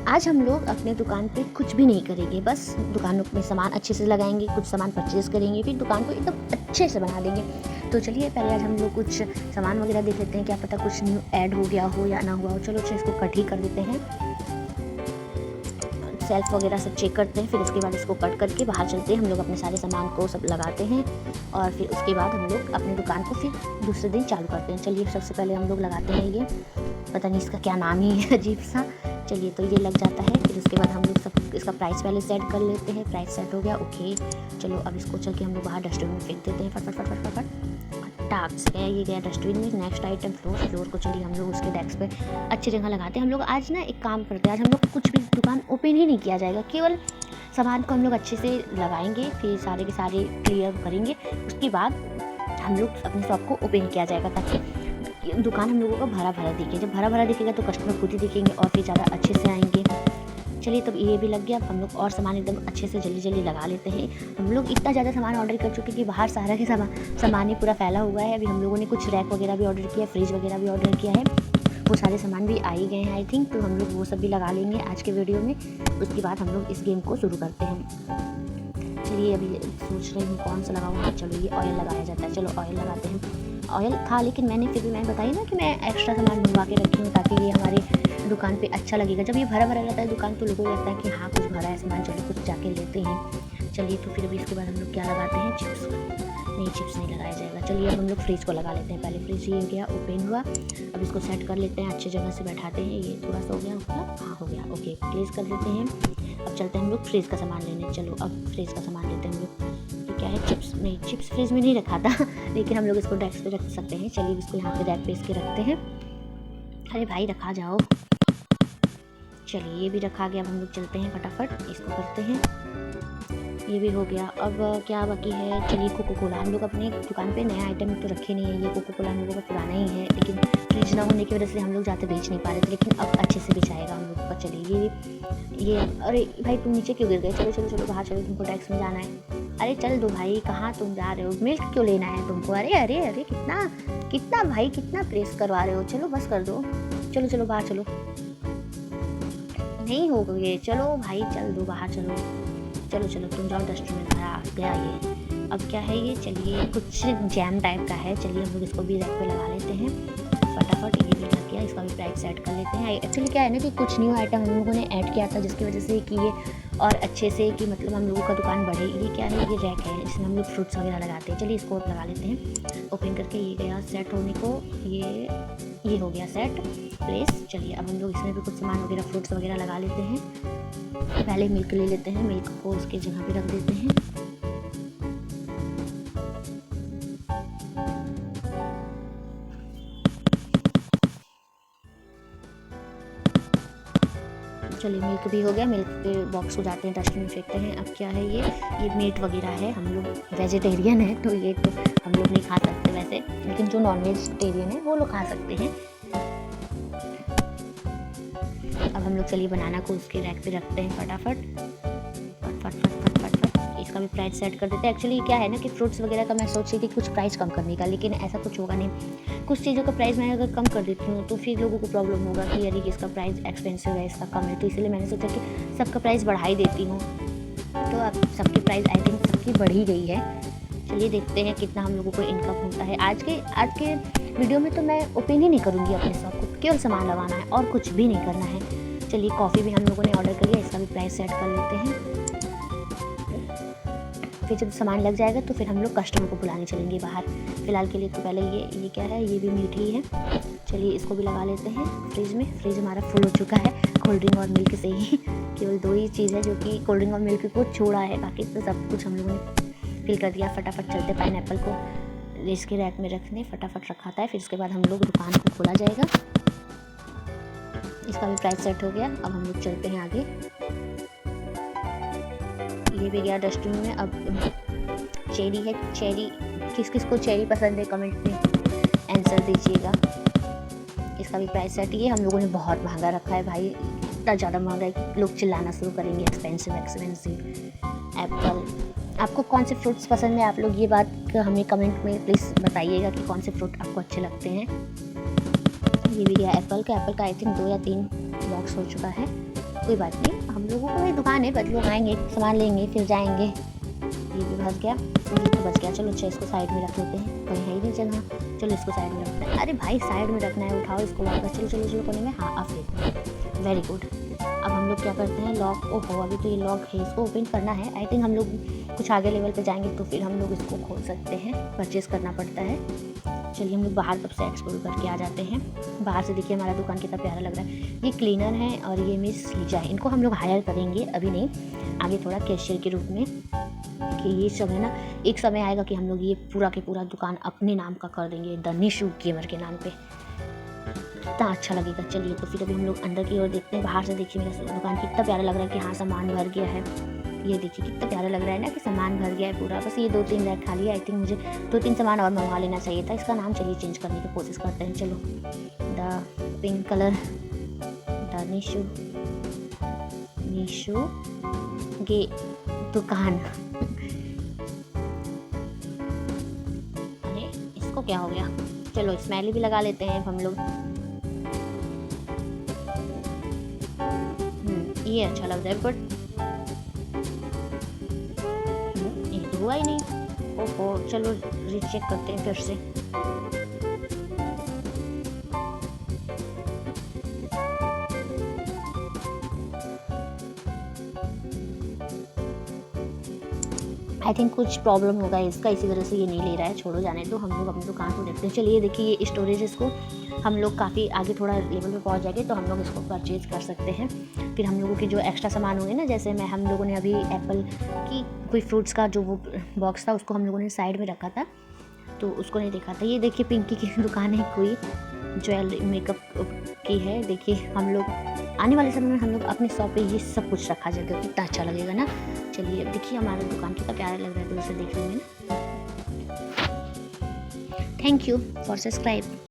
आज हम लोग अपने दुकान पे कुछ भी नहीं करेंगे, बस दुकानों में सामान अच्छे से लगाएंगे, कुछ सामान परचेज़ करेंगे, फिर दुकान को एकदम अच्छे से बना देंगे। तो चलिए पहले आज हम लोग कुछ सामान वगैरह देख लेते हैं, क्या पता कुछ न्यू ऐड हो गया हो या ना हुआ हो। चलो अच्छा इसको कट ही कर देते हैं, सेल्फ वगैरह सब चेक करते हैं, फिर उसके बाद इसको कट करके बाहर चलते हैं। हम लोग अपने सारे सामान को सब लगाते हैं और फिर उसके बाद हम लोग अपनी दुकान को फिर दूसरे दिन चालू करते हैं। चलिए सबसे पहले हम लोग लगाते हैं ये, पता नहीं इसका क्या नाम ही है अजीब सा। चलिए तो ये लग जाता है, फिर उसके बाद हम लोग सब इसका प्राइस पहले सेट कर लेते हैं। प्राइस सेट हो गया, ओके। चलो अब इसको चल के हम लोग बाहर डस्टबिन में फेंक देते हैं, फट फट फट फट फट फट टाप से गया ये गया डस्टबिन में। नेक्स्ट आइटम फ्लोर को चलिए हम लोग उसके डेस्क पे अच्छी जगह लगाते हैं। हम लोग आज ना एक काम करते हैं, आज हम लोग कुछ भी दुकान ओपन ही नहीं किया जाएगा, केवल सामान को हम लोग अच्छे से लगाएंगे, फिर सारे के सारे क्लियर करेंगे, उसके बाद हम लोग अपने शॉप को ओपन किया जाएगा, ताकि दुकान हम लोगों को भरा भरा दिखे। जब भरा भरा दिखेगा तो कस्टमर खुद ही दिखेंगे और फिर ज़्यादा अच्छे से आएंगे। चलिए तब ये भी लग गया। अब हम लोग और सामान एकदम अच्छे से जल्दी जल्दी लगा लेते हैं। हम लोग इतना ज़्यादा सामान ऑर्डर कर चुके हैं कि बाहर सारा के सामान ही पूरा फैला हुआ है। अभी हम लोगों ने कुछ रैक वगैरह भी ऑर्डर किया, फ्रिज वगैरह भी ऑर्डर किया है, वो सारे सामान भी आ ही गए हैं आई थिंक। तो हम लोग वो सब भी लगा लेंगे आज के वीडियो में। उसके बाद हम लोग इस गेम को शुरू करते हैं। चलिए अभी सोच रही हूँ कौन सा लगाऊँ। हाँ चलो ये ऑयल लगाया जाता है, चलो ऑयल लगाते हैं। ऑयल था लेकिन फिर भी मैंने बताई ना कि मैं एक्स्ट्रा सामान मंगवा के रखी हूँ, ताकि ये हमारे दुकान पे अच्छा लगेगा। जब ये भरा भरा रहता है दुकान तो लोगों को लगता है कि हाँ कुछ भरा है सामान, चलो कुछ जाके लेते हैं। चलिए तो फिर अभी इसके बाद हम लोग क्या लगाते हैं, चिप्स। नहीं चिप्स नहीं लगाया जाएगा। चलिए अब हम लोग फ्रिज को लगा लेते हैं। पहले फ्रिज ये हो गया, ओपन हुआ। अब इसको सेट कर लेते हैं, अच्छी जगह से बैठाते हैं। ये थोड़ा सा हो गया, हाँ हो गया, ओके प्लेस कर देते हैं। अब चलते हैं हम लोग फ्रिज का सामान लेने। चलो अब फ्रिज का सामान लेते हैं हम लोग। क्या है, चिप्स। नहीं चिप्स फ्रिज में नहीं रखा था लेकिन हम लोग इसको डेस्क पे रख सकते हैं। चलिए इसको यहाँ पे रैक पे इसके रखते हैं। अरे भाई रखा जाओ। चलिए ये भी रखा गया। अब हम लोग चलते हैं फटाफट इसको करते हैं। ये भी हो गया। अब क्या बाकी है, चलिए कोको कोला। हम लोग अपने दुकान पे नया आइटम तो रखे नहीं है, ये कोको कोला हम लोगों का पुराना ही है, लेकिन फ्रिज ना होने की वजह से हम लोग जाते बेच नहीं पा रहे थे, लेकिन अब अच्छे से बेचाएगा हम लोग का। चलिए ये अरे भाई तुम नीचे क्यों गिर गए, चलो चलो चलो बाहर चलो, तुमको टैक्स में जाना है। अरे चल दो भाई, कहाँ तुम जा रहे हो, मिल्क क्यों लेना है तुमको। अरे अरे अरे कितना कितना भाई कितना प्रेस करवा रहे हो, चलो बस कर दो, चलो चलो बाहर चलो। नहीं हो गए, चलो भाई चल दो बाहर चलो, चलो चलो तुम जाओ डस्टबिन में भरा गया ये। अब क्या है ये, चलिए कुछ जैम टाइप का है। चलिए हम लोग इसको भी रैक पे लगा लेते हैं फटाफट। ये भी लग गया, इसका भी प्राइस ऐड कर लेते हैं। एक्चुअली क्या है ना कि कुछ न्यू आइटम हम लोगों ने ऐड किया था, जिसकी वजह से कि ये और अच्छे से कि मतलब हम लोगों का दुकान बढ़े। ये क्या है, ये रैक है, इसमें हम लोग फ्रूट्स वगैरह लगाते हैं। चलिए इसको अब लगा लेते हैं ओपन करके। ये गया सेट होने को, ये हो गया सेट प्लेस। चलिए अब हम लोग इसमें भी कुछ सामान वगैरह फ्रूट्स वगैरह लगा लेते हैं। पहले मिल्क ले लेते हैं, मिल्क को उसकी जगह पे रख देते हैं। चलिए मिल्क भी हो गया, मिल्क के बॉक्स को जाते हैं डस्टबिन में फेंकते हैं। अब क्या है ये मीट वगैरह है, हम लोग वेजिटेरियन है तो ये तो हम लोग नहीं खा सकते वैसे, लेकिन जो नॉन वेजिटेरियन है वो लोग खा सकते हैं। अब हम लोग चलिए बनाना को उसके रैक पे रखते हैं फटाफट फट फट फट फट फट फट। इसका भी प्राइस सेट कर देते हैं। एक्चुअली क्या है ना कि फ्रूट्स वगैरह का मैं सोच रही थी कुछ प्राइस कम करने का, लेकिन ऐसा कुछ होगा नहीं। कुछ चीज़ों का प्राइस मैं अगर कम कर देती हूँ तो फिर लोगों को प्रॉब्लम होगा कि यार इसका प्राइस एक्सपेंसिव है, इसका कम है, तो इसलिए मैंने सोचा कि सबका प्राइस बढ़ा ही देती हूँ। तो अब सबकी प्राइस आई थिंक सबकी बढ़ ही गई है। चलिए देखते हैं कितना हम लोगों को इनकम होता है। आज के वीडियो में तो मैं ओपन ही नहीं करूँगी अपने शॉप को, केवल सामान लगाना है और कुछ भी नहीं करना है। चलिए कॉफ़ी भी हम लोगों ने ऑर्डर कर लिया, इसका भी प्राइस सेट कर लेते हैं। फिर जब सामान लग जाएगा तो फिर हम लोग कस्टमर को बुलाने चलेंगे बाहर। फिलहाल के लिए तो पहले ये क्या है, ये भी मीठी है। चलिए इसको भी लगा लेते हैं फ्रिज में। फ्रिज हमारा फुल हो चुका है कोल्ड ड्रिंक और मिल्क से ही। केवल दो ही चीज़ है जो कि कोल्ड ड्रिंक और मिल्क को छोड़ा है, बाकी तो सब कुछ हम लोगों ने फिल कर दिया। फटाफट चलते पाइनएप्पल को इसके रैक में रखने, फटाफट रखा था। फिर उसके बाद हम लोग दुकान को खोला जाएगा। इसका भी प्राइस सेट हो गया। अब हम लोग चलते हैं आगे। ये भी गया डस्टबिन में। अब चेरी है, चेरी किस किस को चेरी पसंद है कमेंट में आंसर दीजिएगा। इसका भी प्राइस सेट, ये हम लोगों ने बहुत महंगा रखा है भाई, इतना ज़्यादा महंगा है कि लोग चिल्लाना शुरू करेंगे एक्सपेंसिव एक्सपेंसिव। एप्पल, आपको कौन से फ्रूट्स पसंद है, आप लोग ये बात हमें कमेंट में प्लीज़ बताइएगा कि कौन से फ्रूट आपको अच्छे लगते हैं। ये भी गया एप्पल का। आई थिंक 2 या 3 बॉक्स हो चुका है। कोई बात नहीं, हम लोगों को भी दुकान है, बस लोग आएंगे, सामान लेंगे, फिर जाएंगे। ये भी बच गया, ये तो बच गया। चलो अच्छा, इसको साइड में रख लेते हैं, कहीं है ही नहीं जगह। चलो इसको साइड में रखते हैं। अरे भाई साइड में रखना है, उठाओ इसको वापस। चलो चलो चलो कोने में, हाँ अब फिर वेरी गुड। अब हम लोग क्या करते हैं, लॉक, ओहो अभी तो ये लॉक है, इसको ओपन करना है। आई थिंक हम लोग कुछ आगे लेवल पे जाएंगे तो फिर हम लोग इसको खोल सकते हैं, परचेज़ करना पड़ता है। चलिए हम लोग बाहर तब से एक्सप्लोर करके आ जाते हैं। बाहर से देखिए हमारा दुकान कितना प्यारा लग रहा है। ये क्लीनर है और ये मिस लीजा है, इनको हम लोग हायर करेंगे, अभी नहीं, आगे थोड़ा कैशियर के रूप में। कि ये सब है ना, एक समय आएगा कि हम लोग ये पूरा के पूरा दुकान अपने नाम का कर देंगे, द निशु गेमर के नाम पे। कितना अच्छा लगेगा। चलिए तो फिर अभी हम लोग अंदर की ओर देखते हैं। बाहर से देखिए मेरा दुकान कितना प्यारा लग रहा है कि हाँ सामान भर गया है। ये देखिए कितना प्यारा लग रहा है ना कि सामान भर गया है पूरा। बस ये 2-3 रैक खाली है। आई थिंक मुझे 2-3 सामान और मंगवा लेना चाहिए था। इसका नाम चलिए चेंज करने की कोशिश करते हैं। चलो the pink colour, the Nishu गे दुकान। अरे इसको क्या हो गया, चलो स्माइली भी लगा लेते हैं हम लोग। ये अच्छा लग रहा है, बट ये तो हुआ ही नहीं। ओहो चलो रीचेक करते हैं फिर से। आई थिंक कुछ प्रॉब्लम होगा इसका, इसी वजह से ये नहीं ले रहा है। छोड़ो जाने दो, हम लोग अपनी दुकान को देखते हैं। चलिए देखिए ये स्टोरेज, इसको हम लोग काफ़ी आगे थोड़ा लेवल पे पहुंच जाएंगे तो हम लोग इसको परचेज़ कर सकते हैं। फिर हम लोगों के जो एक्स्ट्रा सामान होंगे ना, जैसे हम लोगों ने अभी एप्पल की कोई फ्रूट्स का जो वो बॉक्स था उसको हम लोगों ने साइड में रखा था तो उसको नहीं देखा था। ये देखिए पिंकी की दुकान है, कोई ज्वेलरी मेकअप की है। देखिए हम लोग आने वाले समय में हम लोग अपने शॉप पे ये सब कुछ रखा जाएगा, कितना अच्छा लगेगा ना। चलिए अब देखिए हमारा दुकान कितना प्यारा लग रहा है दूर से देखने में। Thank you for subscribe.